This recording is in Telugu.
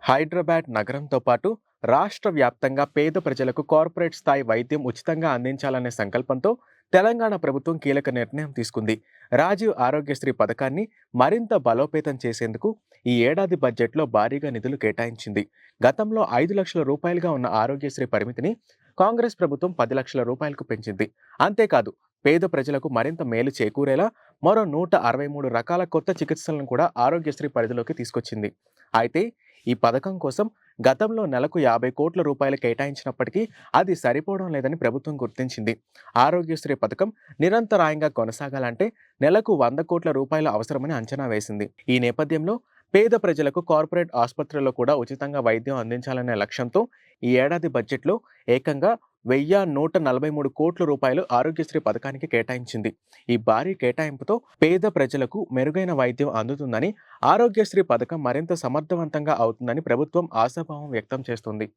హైదరాబాద్ నగరంతో పాటు రాష్ట్ర వ్యాప్తంగా పేద ప్రజలకు కార్పొరేట్ స్థాయి వైద్యం ఉచితంగా అందించాలనే సంకల్పంతో తెలంగాణ ప్రభుత్వం కీలక నిర్ణయం తీసుకుంది. రాజీవ్ ఆరోగ్యశ్రీ పథకాన్ని మరింత బలోపేతం చేసేందుకు ఈ ఏడాది బడ్జెట్లో భారీగా నిధులు కేటాయించింది. గతంలో 5 లక్షల రూపాయలుగా ఉన్న ఆరోగ్యశ్రీ పరిమితిని కాంగ్రెస్ ప్రభుత్వం 10 లక్షల రూపాయలకు పెంచింది. అంతేకాదు, పేద ప్రజలకు మరింత మేలు చేకూరేలా మరో 163 రకాల కొత్త చికిత్సలను కూడా ఆరోగ్యశ్రీ పరిధిలోకి తీసుకొచ్చింది. అయితే ఈ పథకం కోసం గతంలో నెలకు 50 కోట్ల రూపాయలు కేటాయించినప్పటికీ అది సరిపోవడం లేదని ప్రభుత్వం గుర్తించింది. ఆరోగ్యశ్రీ పథకం నిరంతరాయంగా కొనసాగాలంటే నెలకు 100 కోట్ల రూపాయలు అవసరమని అంచనా వేసింది. ఈ నేపథ్యంలో పేద ప్రజలకు కార్పొరేట్ ఆసుపత్రుల్లో కూడా ఉచితంగా వైద్యం అందించాలనే లక్ష్యంతో ఈ ఏడాది బడ్జెట్లో ఏకంగా 1,143 కోట్ల రూపాయలు ఆరోగ్యశ్రీ పథకానికి కేటాయించింది. ఈ భారీ కేటాయింపుతో పేద ప్రజలకు మెరుగైన వైద్యం అందుతుందని, ఆరోగ్యశ్రీ పథకం మరింత సమర్థవంతంగా అవుతుందని ప్రభుత్వం ఆశాభావం వ్యక్తం చేస్తుంది.